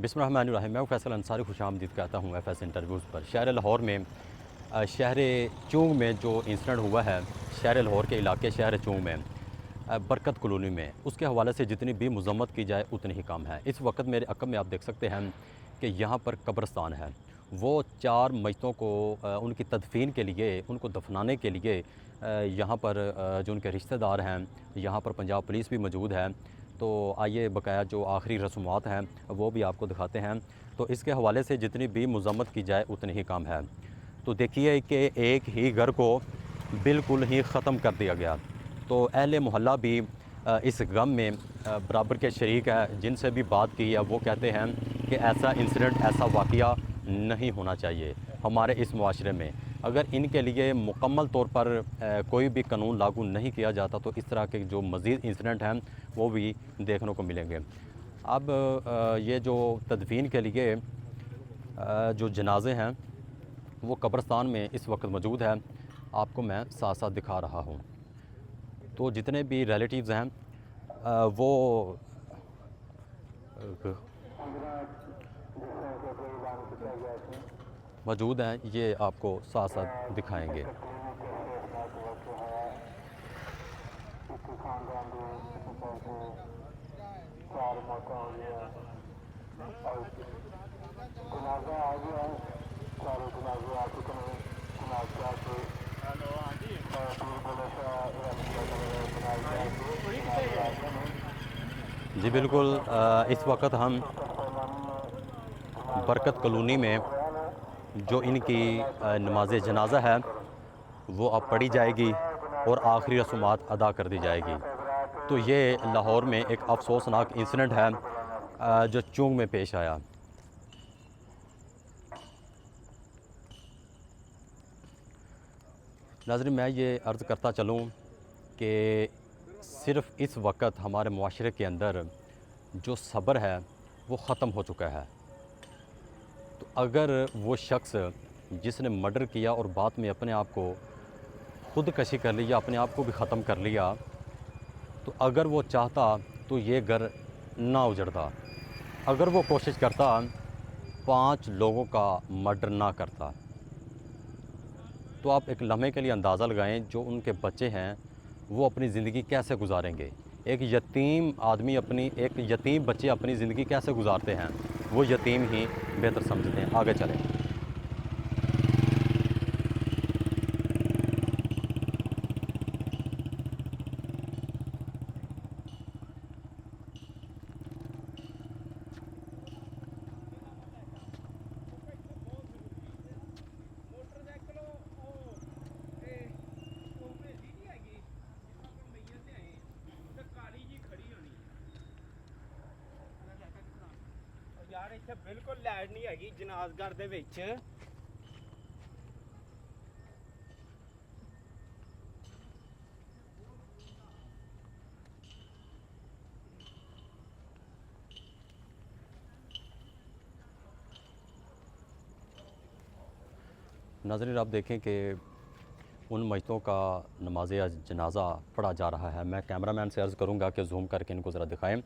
बिस्मिल्लाहिर्रहमानिर्रहीम। मैं फैसल अंसारी खुशामदीद कहता हूँ एफ एस इंटरव्यूज़ पर। शहर लाहौर में शहर चूंग में जो इंसिडेंट हुआ है, शहर लाहौर के इलाके शहर चूंग में बरकत कॉलोनी में, उसके हवाले से जितनी भी मजम्मत की जाए उतनी ही कम है। इस वक्त मेरे अकब में आप देख सकते हैं कि यहाँ पर कब्रस्तान है। वो 4 मैयतों को उनकी तदफीन के लिए, उनको दफनाने के लिए यहाँ पर जो उनके रिश्तेदार हैं, यहाँ पर पंजाब पुलिस भी मौजूद है। तो आइए बकाया जो आखिरी रस्मात हैं वो भी आपको दिखाते हैं। तो इसके हवाले से जितनी भी मजम्मत की जाए उतनी ही कम है। तो देखिए कि एक ही घर को बिल्कुल ही ख़त्म कर दिया गया। तो अहले मोहल्ला भी इस गम में बराबर के शरीक है। जिनसे भी बात की है वो कहते हैं कि ऐसा इंसिडेंट, ऐसा वाक़या नहीं होना चाहिए हमारे इस मुआशरे में। अगर इनके लिए मुकम्मल तौर पर कोई भी कानून लागू नहीं किया जाता तो इस तरह के जो मज़ीद इंसिडेंट हैं वो भी देखने को मिलेंगे। अब ये जो तदफीन के लिए जो जनाजे हैं वो कब्रस्तान में इस वक्त मौजूद है, आपको मैं साथ साथ दिखा रहा हूँ। तो जितने भी रिलेटिव्स हैं वो मौजूद हैं, ये आपको साथ साथ दिखाएंगे। जी बिल्कुल, इस वक्त हम बरकत कॉलोनी में जो इनकी नमाज जनाजा है वो अब पढ़ी जाएगी और आखिरी रस्मात अदा कर दी जाएगी। तो ये लाहौर में एक अफसोसनाक इंसिडेंट है जो चूंग में पेश आया। नाज़रीन, मैं ये अर्ज़ करता चलूँ कि सिर्फ़ इस वक्त हमारे मुआशरे के अंदर जो सब्र है वो ख़त्म हो चुका है। तो अगर वो शख्स जिसने मर्डर किया और बाद में अपने आप को ख़ुदकशी कर लिया, अपने आप को भी ख़त्म कर लिया, तो अगर वो चाहता तो ये घर ना उजड़ता। अगर वो कोशिश करता 5 लोगों का मर्डर ना करता। तो आप एक लम्हे के लिए अंदाज़ा लगाएं जो उनके बच्चे हैं वो अपनी ज़िंदगी कैसे गुजारेंगे। एक यतीम आदमी एक यतीम बच्चे अपनी ज़िंदगी कैसे गुजारते हैं, वो यतीम ही बेहतर समझते हैं। आगे चलें। यार इत्थे बिल्कुल लाइट नहीं हैगी जनाजगढ़ दे विच। नाज़रीन, आप देखें कि उन मैयतों का नमाज जनाजा पढ़ा जा रहा है। मैं कैमरामैन से अर्ज़ करूँगा कि जूम करके इनको ज़रा दिखाएँ।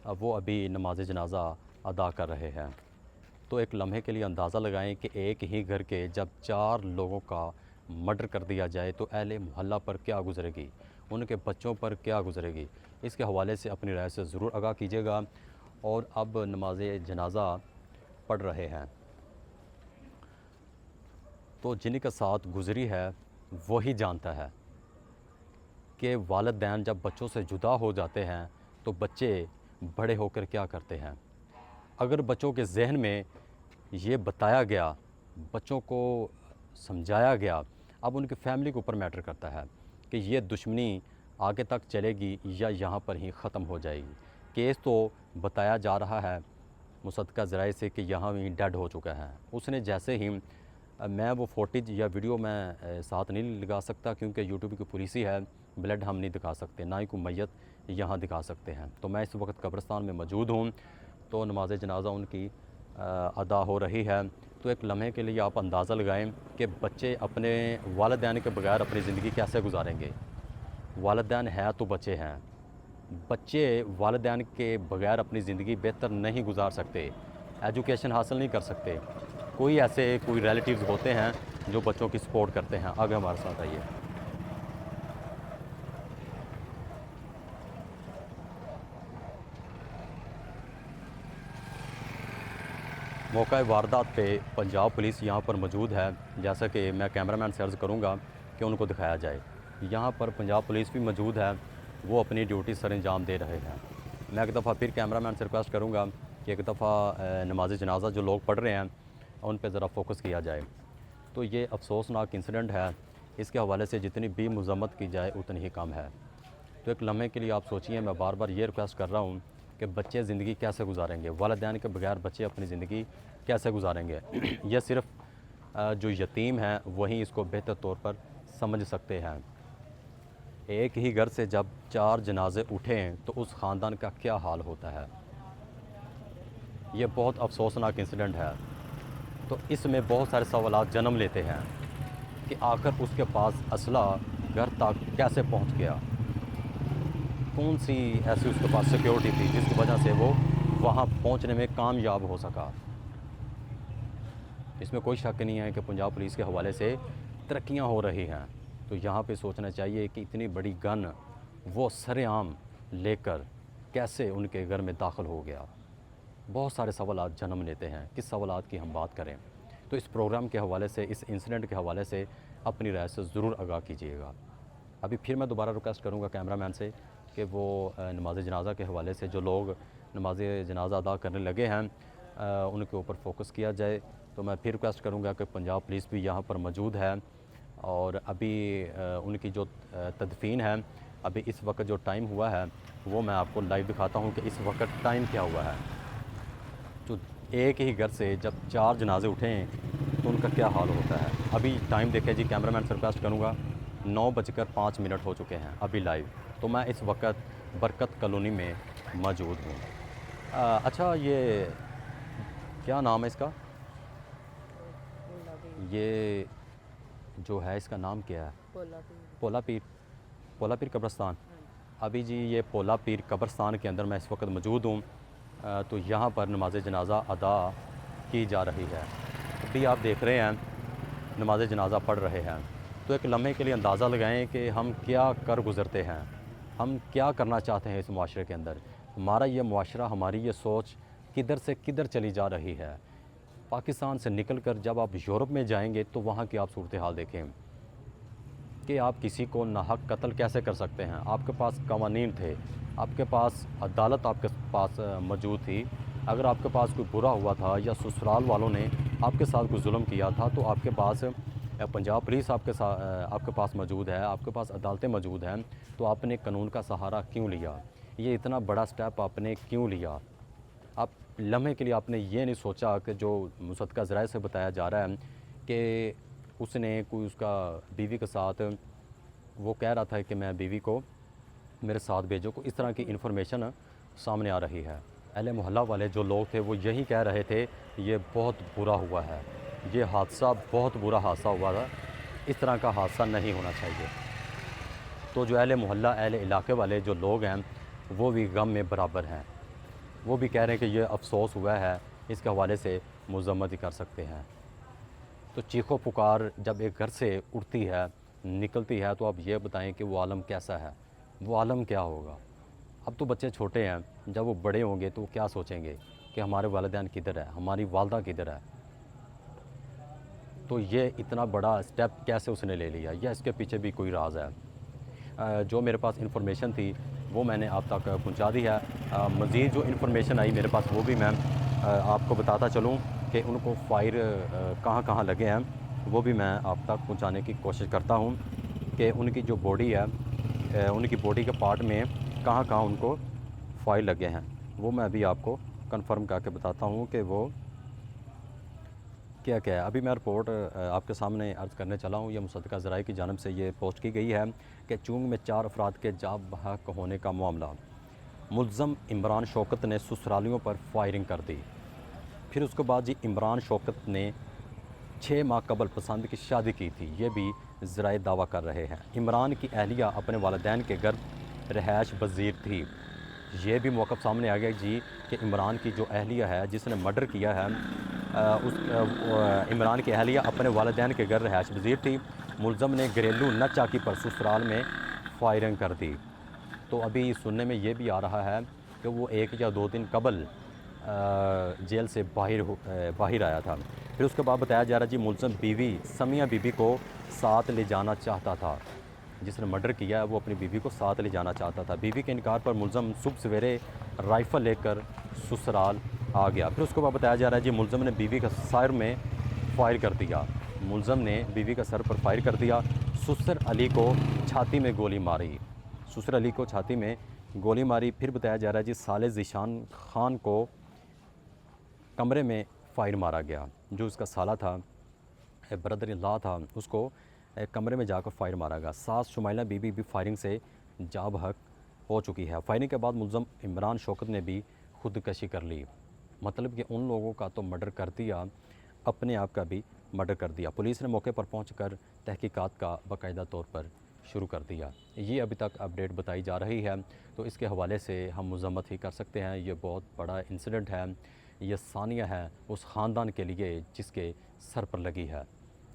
वो अभी नमाज जनाजा अदा कर रहे हैं। तो एक लम्हे के लिए अंदाज़ा लगाएं कि एक ही घर के जब 4 लोगों का मर्डर कर दिया जाए तो अहले मोहल्ला पर क्या गुज़रेगी, उनके बच्चों पर क्या गुज़रेगी। इसके हवाले से अपनी राय से ज़रूर आगाह कीजिएगा। और अब नमाज जनाजा पढ़ रहे हैं। तो जिनके साथ गुज़री है वही जानता है कि वालिदैन जब बच्चों से जुदा हो जाते हैं तो बच्चे बड़े होकर क्या करते हैं। अगर बच्चों के जहन में ये बताया गया, बच्चों को समझाया गया, अब उनकी फ़ैमिली के ऊपर मैटर करता है कि ये दुश्मनी आगे तक चलेगी या यहाँ पर ही ख़त्म हो जाएगी। केस तो बताया जा रहा है मुसद्दक़ा ज़राए से कि यहाँ ही डेड हो चुका है। उसने जैसे ही मैं वो फुटेज या वीडियो मैं साथ नहीं लगा सकता क्योंकि यूट्यूब की पॉलिसी है, ब्लड हम नहीं दिखा सकते, ना ही कोई मैयत यहाँ दिखा सकते हैं। तो मैं इस वक्त कब्रिस्तान में मौजूद हूँ। तो नमाज जनाजा उनकी अदा हो रही है। तो एक लम्हे के लिए आप अंदाज़ा लगाएं कि बच्चे अपने वालिदैन के बगैर अपनी ज़िंदगी कैसे गुजारेंगे। वालिदैन है तो बच्चे हैं। बच्चे वालिदैन के बगैर अपनी ज़िंदगी बेहतर नहीं गुजार सकते। एजुकेशन हासिल नहीं कर सकते। कोई रिलेटिव्स होते हैं जो बच्चों की सपोर्ट करते हैं। आगे हमारे साथ आइए। मौका वारदात पे पंजाब पुलिस यहाँ पर मौजूद है। जैसा कि मैं कैमरामैन से अर्ज़ करूँगा कि उनको दिखाया जाए। यहाँ पर पंजाब पुलिस भी मौजूद है, वो अपनी ड्यूटी सर अंजाम दे रहे हैं। मैं एक दफ़ा फिर कैमरामैन से रिक्वेस्ट करूँगा कि एक दफ़ा नमाज जनाजा जो लोग पढ़ रहे हैं उन पर ज़रा फोकस किया जाए। तो ये अफसोसनाक इंसिडेंट है, इसके हवाले से जितनी भी मज़म्मत की जाए उतनी ही कम है। तो एक लम्हे के लिए आप सोचिए, मैं बार बार ये रिक्वेस्ट कर रहा हूँ कि बच्चे ज़िंदगी कैसे गुजारेंगे, वालिदैन के बगैर बच्चे अपनी ज़िंदगी कैसे गुजारेंगे। यह सिर्फ जो यतीम हैं वहीं इसको बेहतर तौर पर समझ सकते हैं। एक ही घर से जब 4 जनाजे उठें तो उस ख़ानदान का क्या हाल होता है। ये बहुत अफसोसनाक इंसिडेंट है। तो इसमें बहुत सारे सवालात जन्म लेते हैं कि आखिर उसके पास असला घर तक कैसे पहुंच गया, कौन सी ऐसी उसके पास सिक्योरिटी थी जिसकी वजह से वो वहां पहुंचने में कामयाब हो सका। इसमें कोई शक नहीं है कि पंजाब पुलिस के हवाले से तरक्कियां हो रही हैं। तो यहाँ पे सोचना चाहिए कि इतनी बड़ी गन वो सरेआम लेकर कैसे उनके घर में दाखिल हो गया। बहुत सारे सवालात जन्म लेते हैं, किस सवालात की हम बात करें। तो इस प्रोग्राम के हवाले से, इस इंसिडेंट के हवाले से अपनी राय से ज़रूर आगाह कीजिएगा। अभी फिर मैं दोबारा रिक्वेस्ट करूँगा कैमरामैन से कि वो नमाज जनाजा के हवाले से जो लोग नमाज जनाजा अदा करने लगे हैं उनके ऊपर फोकस किया जाए। तो मैं फिर रिक्वेस्ट करूँगा कि पंजाब पुलिस भी यहाँ पर मौजूद है और अभी उनकी जो तदफीन है, अभी इस वक्त जो टाइम हुआ है वो मैं आपको लाइव दिखाता हूँ कि इस वक्त टाइम क्या हुआ है। तो एक ही घर से जब 4 जनाजे उठें तो उनका क्या हाल होता है। अभी टाइम देखें जी, कैमरामैन से रिक्वेस्ट करूँगा, 9:05 हो चुके हैं अभी लाइव। तो मैं इस वक्त बरकत कॉलोनी में मौजूद हूँ। अच्छा, ये क्या नाम है इसका, ये जो है इसका नाम क्या है? पोला पीर कब्रस्तान। अभी जी ये पोला पीर कब्रस्तान के अंदर मैं इस वक्त मौजूद हूँ। तो यहाँ पर नमाज जनाजा अदा की जा रही है। अभी आप देख रहे हैं नमाज जनाजा पढ़ रहे हैं। तो एक लम्हे के लिए अंदाज़ा लगाएं कि हम क्या कर गुज़रते हैं, हम क्या करना चाहते हैं इस मुआशरे के अंदर। हमारा ये मुआशरा, हमारी ये सोच किधर से किधर चली जा रही है। पाकिस्तान से निकल कर जब आप यूरोप में जाएंगे तो वहाँ की आप सूरत हाल देखें कि आप किसी को नाहक कत्ल कैसे कर सकते हैं। आपके पास कवानीन थे, आपके पास अदालत आपके पास मौजूद थी। अगर आपके पास कोई बुरा हुआ था या ससुराल वालों ने आपके साथ कोई जुल्म किया था तो आपके पास पंजाब पुलिस आपके पास मौजूद है, आपके पास अदालतें मौजूद हैं। तो आपने कानून का सहारा क्यों लिया? ये इतना बड़ा स्टेप आपने क्यों लिया? आप लम्हे के लिए आपने ये नहीं सोचा कि जो मुसद्दक़ा ज़राए से बताया जा रहा है कि उसने कोई उसका बीवी के साथ, वो कह रहा था कि मैं बीवी को मेरे साथ भेजो, को इस तरह की इन्फॉर्मेशन सामने आ रही है। अहले मोहल्ला वाले जो लोग थे वो यही कह रहे थे ये बहुत बुरा हुआ है, ये हादसा बहुत बुरा हादसा हुआ था, इस तरह का हादसा नहीं होना चाहिए। तो जो अहले मोहल्ला, अहले इलाके वाले जो लोग हैं वो भी गम में बराबर हैं। वो भी कह रहे हैं कि ये अफसोस हुआ है, इसके हवाले से मज़म्मत ही कर सकते हैं। तो चीखो पुकार जब एक घर से उठती है, निकलती है, तो आप ये बताएं कि वो आलम कैसा है, वो आलम क्या होगा। अब तो बच्चे छोटे हैं, जब वो बड़े होंगे तो वो क्या सोचेंगे कि हमारे वालिदैन किधर है, हमारी वालदा किधर है। तो ये इतना बड़ा स्टेप कैसे उसने ले लिया, या इसके पीछे भी कोई राज है। जो मेरे पास इन्फॉर्मेशन थी वो मैंने आप तक पहुंचा दी है। मज़ीद जो इन्फॉर्मेशन आई मेरे पास वो भी मैं आपको बताता चलूं कि उनको फायर कहाँ कहाँ लगे हैं, वो भी मैं आप तक पहुंचाने की कोशिश करता हूं कि उनकी जो बॉडी है, उनकी बॉडी के पार्ट में कहाँ कहाँ उनको फायर लगे हैं, वो मैं अभी आपको कंफर्म करके बताता हूं कि वो क्या क्या है। अभी मैं रिपोर्ट आपके सामने अर्ज़ करने चला हूँ। यह मुसद्दक़ा ज़राए की जानिब से ये पोस्ट की गई है कि चूंग में 4 अफराद के जाब बहक होने का मामला। मुल्ज़म इमरान शौकत ने ससुरालियों पर फायरिंग कर दी। फिर उसके बाद जी इमरान शौकत ने 6 माह कबल पसंद की शादी की थी, ये भी ज़राए दावा कर रहे हैं। इमरान की अहलिया अपने वालिदैन के घर रहायश पज़ीर थी। ये भी मौक़िफ़ सामने आ गया जी कि इमरान की जो अहलिया है जिसने मर्डर किया है, इमरान की अहलिया अपने वालिदैन के घर रहायश पज़ीर थी। मुलज़म ने घरेलू न चाकी पर ससुराल में फायरिंग कर दी। तो अभी सुनने में ये भी आ रहा है कि वो 1 या 2 दिन कबल जेल से बाहर आया था। फिर उसके बाद बताया जा रहा है जी मुलज़म बीवी समिया बीबी को साथ ले जाना चाहता था। जिसने मर्डर किया है वो अपनी बीवी को साथ ले जाना चाहता था। बीवी के इनकार पर मुलज़म सुबह सवेरे राइफ़ल लेकर ससुराल आ गया। फिर उसके बाद बताया जा रहा है जी मुलज़म ने बीवी का सर में फायर कर दिया। मुलज़म ने बीवी का सर पर फायर कर दिया। ससुर अली को छाती में गोली मारी। ससुर अली को छाती में गोली मारी। फिर बताया जा रहा है जी साले ज़ीशान खान को कमरे में फायर मारा गया। जो उसका साला था, ब्रदर इन लॉ था, उसको कमरे में जाकर फायर मारा गया। सास शुमाइला बीबी भी फायरिंग से जा बहक हो चुकी है। फायरिंग के बाद मुलज़म इमरान शौकत ने भी खुदकशी कर ली। मतलब कि उन लोगों का तो मर्डर कर दिया, अपने आप का भी मर्डर कर दिया। पुलिस ने मौके पर पहुंचकर तहकीकात का बाकायदा तौर पर शुरू कर दिया। ये अभी तक अपडेट बताई जा रही है, तो इसके हवाले से हम मज़म्मत ही कर सकते हैं। ये बहुत बड़ा इंसिडेंट है। ये सानिया है उस ख़ानदान के लिए जिसके सर पर लगी है।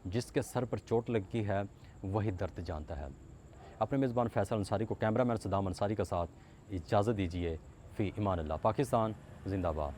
जिसके सर पर चोट लगी है वही दर्द जानता है। अपने मेज़बान फैसल अंसारी को, कैमरामैन सदाम अंसारी के साथ इजाज़त दीजिए। फ़ी इमान अल्लाह। पाकिस्तान जिंदाबाद।